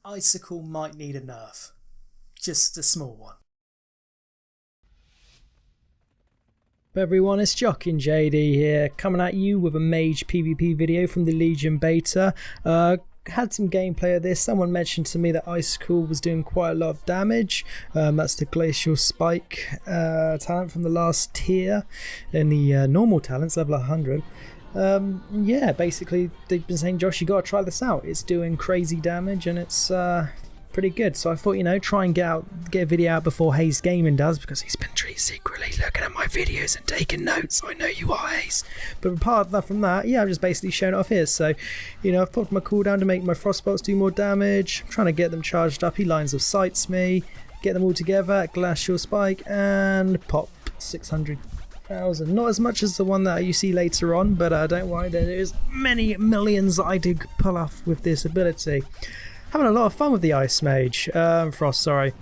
Icicle might need a nerf. Just a small one. Everyone, it's Jockin JD here, coming at you with a Mage PvP video from the Legion beta. Had some gameplay of this. Someone mentioned to me that Icicle was doing quite a lot of damage. That's the Glacier spike talent from the last tier, and the normal talents level 100. Yeah, basically they've been saying, Josh, you gotta try this out. It's doing crazy damage and it's pretty good. So I thought, you know, try and get a video out before Hayes Gaming does, because he's been secretly looking at my videos and taking notes. I know you are, Hayes. But apart from that, yeah, I'm just basically showing it off here. So, you know, I've popped my cooldown to make my frostbolts do more damage. I'm trying to get them charged up. He lines of sights me. Get them all together, Glacier spike, and pop 600,000. Not as much as the one that you see later on, but don't worry, there's many millions that I did pull off with this ability. Having a lot of fun with the Ice Mage, Frost, sorry.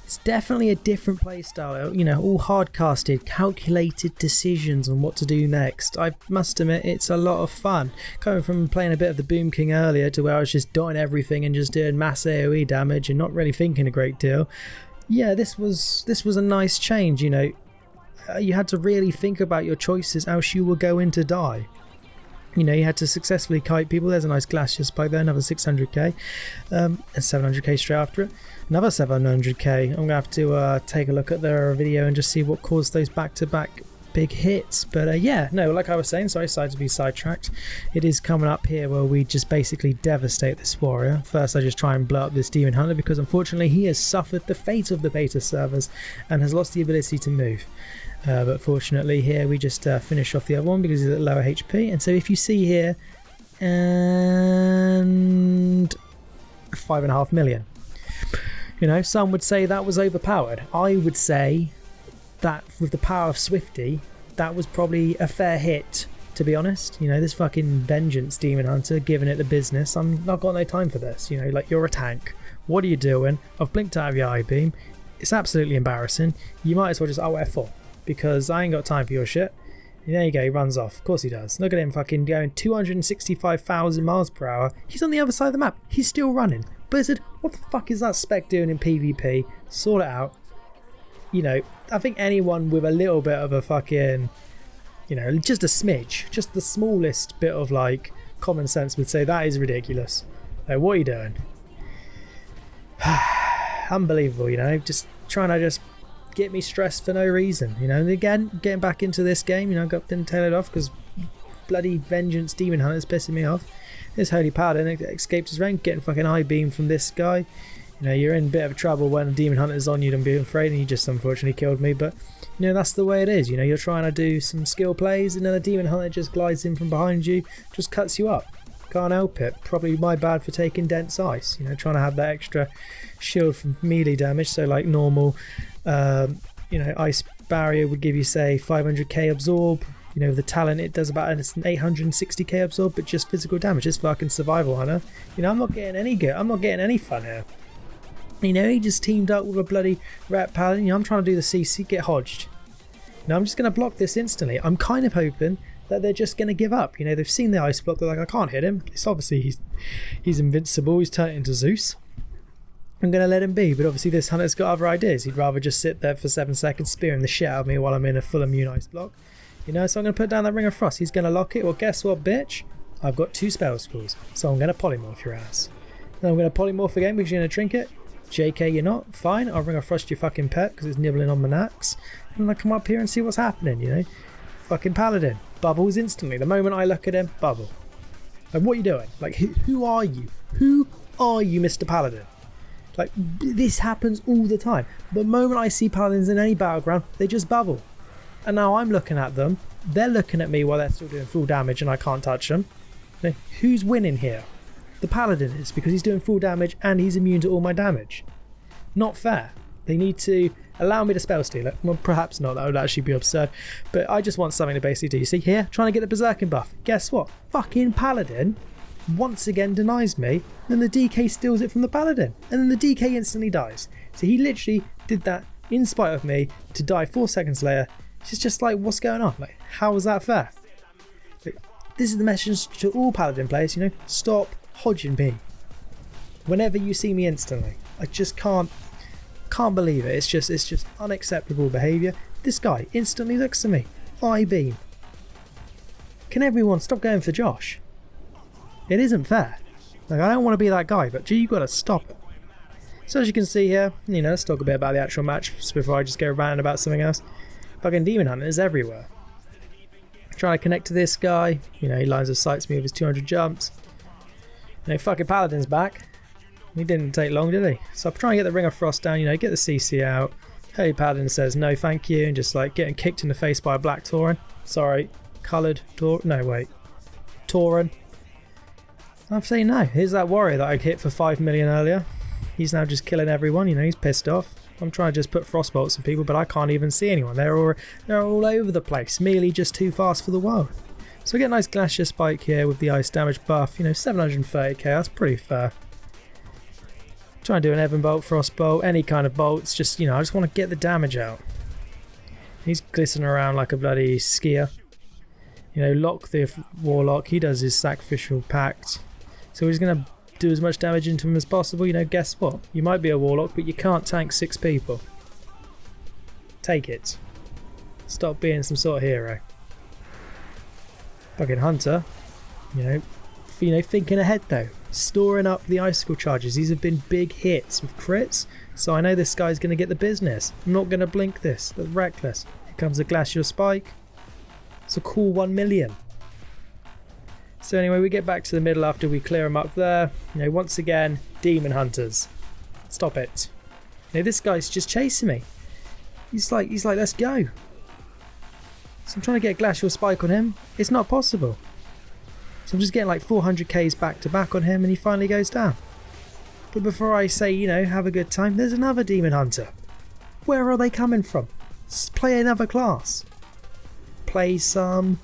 It's definitely a different playstyle, you know, all hard-casted, calculated decisions on what to do next. I must admit, it's a lot of fun. Coming from playing a bit of the Boom King earlier to where I was just dotting everything and just doing mass AoE damage and not really thinking a great deal. Yeah, this was a nice change, you know. You had to really think about your choices, else you were going to die. You know, you had to successfully kite people. There's a nice Glacier spike there, another 600k, and 700k straight after it. Another 700k. I'm going to have to take a look at their video and just see what caused those back-to-back big hits. But yeah, no, like I was saying, sorry to be sidetracked. It is coming up here where we just basically devastate this warrior. First, I just try and blow up this demon hunter because unfortunately he has suffered the fate of the beta servers and has lost the ability to move. But fortunately here we just finish off the other one because he's at lower HP. And so if you see here, and 5.5 million. You know, some would say that was overpowered. I would say that with the power of Swifty, that was probably a fair hit, to be honest. You know, this fucking Vengeance Demon Hunter giving it the business. I'm not got no time for this. You know, like, you're a tank. What are you doing? I've blinked out of your eye beam. It's absolutely embarrassing. You might as well just F4. Because I ain't got time for your shit. And there you go, he runs off. Of course he does. Look at him fucking going 265,000 miles per hour. He's on the other side of the map. He's still running. Blizzard, what the fuck is that spec doing in PvP? Sort it out. You know, I think anyone with a little bit of a fucking, you know, just a smidge, just the smallest bit of like common sense would say that is ridiculous. Like, what are you doing? Unbelievable, you know, just trying to just get me stressed for no reason, you know. And again, getting back into this game, you know, didn't tail it off because bloody Vengeance Demon Hunter is pissing me off. This Holy Paladin escaped his rank, getting fucking eye beam from this guy. You know, you're in a bit of trouble when a Demon Hunter's on you, don't be afraid, and he just unfortunately killed me. But you know, that's the way it is. You know, you're trying to do some skill plays and then a Demon Hunter just glides in from behind you, just cuts you up. Can't help it. Probably my bad for taking dense ice, you know, trying to have that extra shield from melee damage. So like normal you know, ice barrier would give you say 500k absorb. You know, the talent it does about an 860k absorb, but just physical damage. It's fucking survival hunter. You know, I'm not getting any good. I'm not getting any fun here. You know, he just teamed up with a bloody rat paladin. You know, I'm trying to do the CC, get hodged. Now I'm just going to block this instantly. I'm kind of hoping that they're just going to give up. You know, they've seen the ice block. They're like, I can't hit him. It's obviously he's invincible. He's turned into Zeus. I'm going to let him be, but obviously this hunter's got other ideas. He'd rather just sit there for 7 seconds spearing the shit out of me while I'm in a full immune ice block. You know, so I'm going to put down that Ring of Frost. He's going to lock it. Well, guess what, bitch? I've got 2 spell scrolls, so I'm going to polymorph your ass. Then I'm going to polymorph again because you're going to trinket. JK, you're not. Fine, I'll Ring of Frost your fucking pet because it's nibbling on my knacks. And I'll come up here and see what's happening, you know. Fucking Paladin. Bubbles instantly. The moment I look at him, bubble. Like, what are you doing? Like, who are you? Who are you, Mr. Paladin? Like, this happens all the time. The moment I see Paladins in any Battleground, they just bubble. And now I'm looking at them. They're looking at me while they're still doing full damage and I can't touch them. Now, who's winning here? The Paladin is, because he's doing full damage and he's immune to all my damage. Not fair. They need to allow me to spell steal it. Well, perhaps not. That would actually be absurd. But I just want something to basically do. You see here? Trying to get the Berserking buff. Guess what? Fucking Paladin once again denies me, then the DK steals it from the Paladin, and then the DK instantly dies. So he literally did that in spite of me to die 4 seconds later. It's just like, what's going on? Like, how is that fair? Like, this is the message to all Paladin players, you know, stop hodging me. Whenever you see me instantly, I just can't believe it. It's just unacceptable behaviour. This guy instantly looks at me. Eye beam. Can everyone stop going for Josh? It isn't fair. Like, I don't want to be that guy, but gee, you got to stop it. So as you can see here, you know, let's talk a bit about the actual match before I just go ranting about something else. Fucking Demon Hunter is everywhere. Trying to connect to this guy. You know, he lines of sights me with his 200 jumps. You know, fucking Paladin's back. He didn't take long, did he? So I'm trying to get the Ring of Frost down, you know, get the CC out. Holy Paladin says no thank you, and just like getting kicked in the face by a black Tauren. Sorry, coloured Tauren. No, wait. Tauren. I'm saying no. Here's that warrior that I hit for 5 million earlier. He's now just killing everyone, you know, he's pissed off. I'm trying to just put frostbolts on people, but I can't even see anyone. They're all over the place. Merely just too fast for the world. So we get a nice Glacier spike here with the ice damage buff. You know, 730k, that's pretty fair. Try and do an Ebon bolt, frost bolt, any kind of bolts. Just, you know, I just want to get the damage out. He's glistening around like a bloody skier. You know, Lock the Warlock, he does his sacrificial pact. So he's going to do as much damage into him as possible. You know, guess what? You might be a Warlock, but you can't tank 6 people. Take it. Stop being some sort of hero. Fucking Hunter. You know, thinking ahead though. Storing up the icicle charges. These have been big hits with crits, so I know this guy's going to get the business. I'm not going to blink this. That's reckless. Here comes the Glacier spike. It's a cool 1 million. So anyway, we get back to the middle after we clear him up there. You know, once again, Demon Hunters. Stop it. You know, this guy's just chasing me. He's like, let's go. So I'm trying to get a Glacial Spike on him. It's not possible. So I'm just getting like 400k's back to back on him, and he finally goes down. But before I say, you know, have a good time, there's another Demon Hunter. Where are they coming from? Play another class. Play some...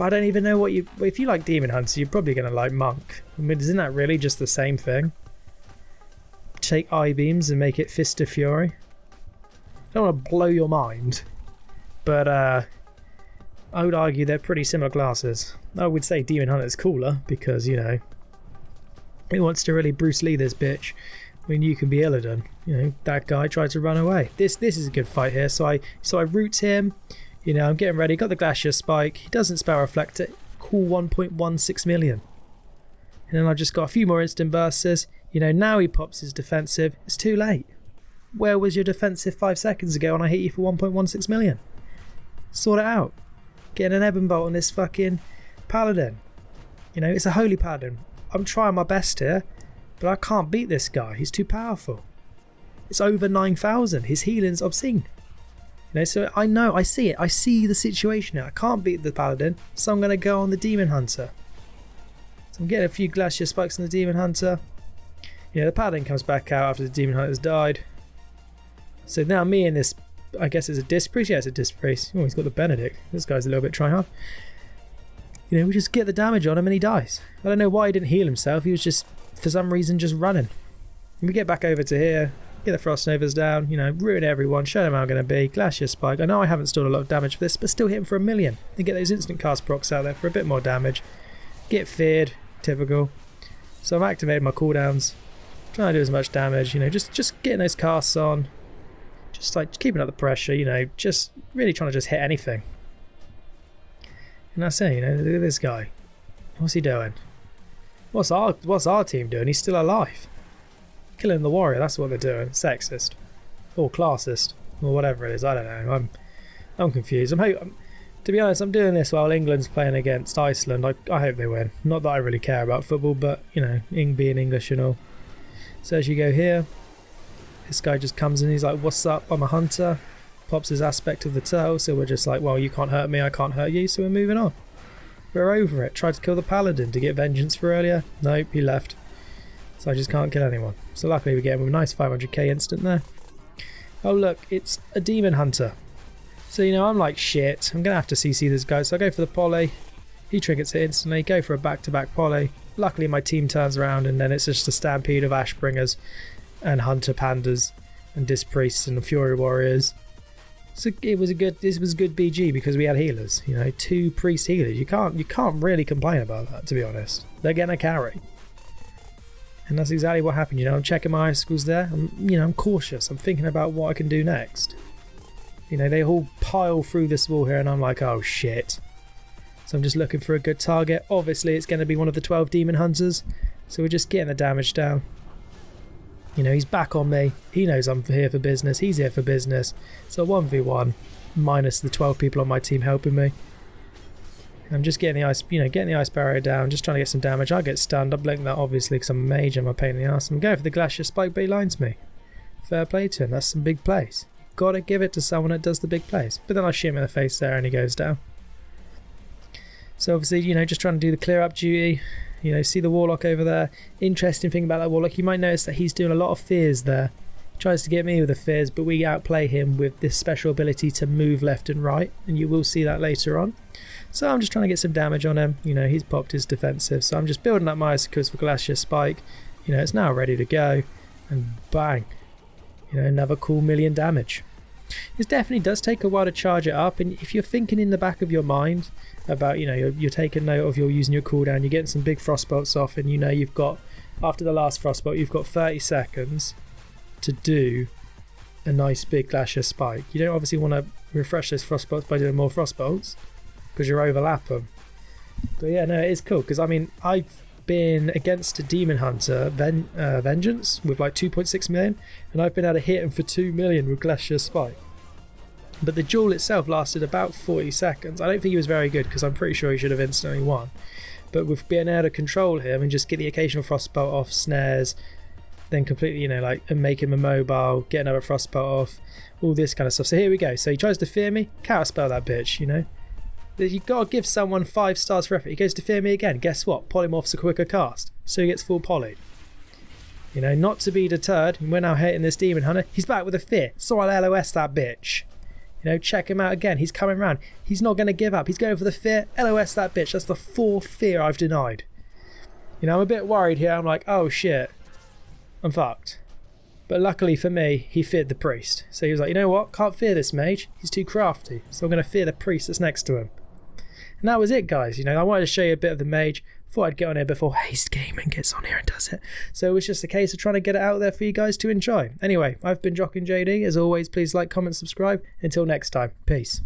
I don't even know what you... If you like Demon Hunter, you're probably going to like Monk. I mean, isn't that really just the same thing? Take I-beams and make it Fist of Fury. I don't want to blow your mind, but I would argue they're pretty similar classes. I would say Demon Hunter is cooler because, you know, who wants to really Bruce Lee this bitch when you can be Illidan? You know, that guy tried to run away. This is a good fight here. So I root him. You know, I'm getting ready. Got the Glacier spike. He doesn't spell Reflect it. Cool 1.16 million. And then I've just got a few more instant bursts. You know, now he pops his defensive. It's too late. Where was your defensive 5 seconds ago and I hit you for 1.16 million? Sort it out. Getting an Ebon bolt on this fucking Paladin. You know, it's a Holy Paladin. I'm trying my best here, but I can't beat this guy. He's too powerful. It's over 9,000. His healing's obscene. You know, so I know, I see it. I see the situation now. I can't beat the Paladin, so I'm going to go on the Demon Hunter. So I'm getting a few Glacier spikes on the Demon Hunter. You know, the Paladin comes back out after the Demon Hunter's died. So now me and this, I guess it's a Disc Priest. Yeah, it's a Disc Priest. Oh, he's got the Benedict. This guy's a little bit try-hard. You know, we just get the damage on him and he dies. I don't know why he didn't heal himself. He was just, for some reason, just running. And we get back over to here. Get the Frost Novas down, you know, ruin everyone, show them how I'm going to be. Glacier Spike. I know I haven't stored a lot of damage for this, but still hit him for 1 million. And get those instant cast procs out there for a bit more damage. Get feared, typical. So I've activated my cooldowns. Trying to do as much damage, you know, just getting those casts on. Just like keeping up the pressure, you know, just really trying to just hit anything. And that's it, you know, look at this guy. What's he doing? What's our team doing? He's still alive. Killing the warrior, that's what they're doing. Sexist. Or classist. Or whatever it is, I don't know. I'm confused. To be honest, I'm doing this while England's playing against Iceland. I hope they win. Not that I really care about football, but, you know, being English and all. So as you go here, this guy just comes in, he's like, what's up, I'm a hunter. Pops his aspect of the turtle, so we're just like, well, you can't hurt me, I can't hurt you, so we're moving on. We're over it. Tried to kill the Paladin to get vengeance for earlier. Nope, he left. So I just can't kill anyone. So luckily we get him with a nice 500k instant there. Oh look, it's a Demon Hunter. So, you know, I'm like, shit, I'm going to have to CC this guy. So I go for the poly. He triggers it instantly. Go for a back-to-back poly. Luckily my team turns around and then it's just a stampede of Ashbringers and Hunter Pandas and Disc Priests and Fury Warriors. So this was good BG because we had healers. You know, 2 priest healers. You can't really complain about that, to be honest. They're getting a carry. And that's exactly what happened. You know, I'm checking my icicles there. I'm cautious. I'm thinking about what I can do next. You know, they all pile through this wall here and I'm like, oh shit. So I'm just looking for a good target. Obviously it's going to be one of the 12 demon hunters. So we're just getting the damage down. You know, he's back on me. He knows I'm here for business. He's here for business. So 1v1 minus the 12 people on my team helping me. I'm just getting the ice, getting the ice barrier down, just trying to get some damage. I get stunned. I blink that obviously because I'm a mage and I'm a pain in the ass. I'm going for the Glacier spike, but he lines me. Fair play to him. That's some big plays. Gotta give it to someone that does the big plays. But then I shoot him in the face there and he goes down. So obviously, just trying to do the clear up duty. See the warlock over there. Interesting thing about that warlock, you might notice that he's doing a lot of fears there. Tries to get me with the fears, but we outplay him with this special ability to move left and right, and you will see that later on. So I'm just trying to get some damage on him. He's popped his defensive, so I'm just building up my icicles for Glacier spike. It's now ready to go, and bang, another cool million damage. This definitely does take a while to charge it up, and if you're thinking in the back of your mind about, you're taking note of you're using your cooldown, you're getting some big frostbolts off, and you've got, after the last frostbolt, you've got 30 seconds to do a nice big Glacier spike. You don't obviously want to refresh those frostbolts by doing more frostbolts because you overlap them. But yeah, no, it is cool because I've been against a demon hunter vengeance with like 2.6 million, and I've been able to hit him for 2 million with Glacier spike. But the duel itself lasted about 40 seconds. I don't think he was very good because I'm pretty sure he should have instantly won. But with being able to control him and just get the occasional frostbolt off, snares, then completely, and make him immobile, get another frostbolt off, all this kind of stuff. So here we go. So he tries to fear me, counterspell that bitch, You've got to give someone 5 stars for effort. He goes to fear me again. Guess what? Polymorph's a quicker cast. So he gets full poly. Not to be deterred, we're now hitting this demon hunter. He's back with a fear. So I'll LOS that bitch. Check him out again. He's coming around. He's not going to give up. He's going for the fear. LOS that bitch. That's the 4th fear I've denied. I'm a bit worried here. I'm like, oh shit. I'm fucked. But luckily for me, he feared the priest. So he was like, you know what? Can't fear this mage. He's too crafty. So I'm going to fear the priest that's next to him. And that was it, guys. I wanted to show you a bit of the mage. Thought I'd get on here before Haste Gaming gets on here and does it. So it was just a case of trying to get it out there for you guys to enjoy. Anyway, I've been Jock and JD. As always, please like, comment, subscribe. Until next time, peace.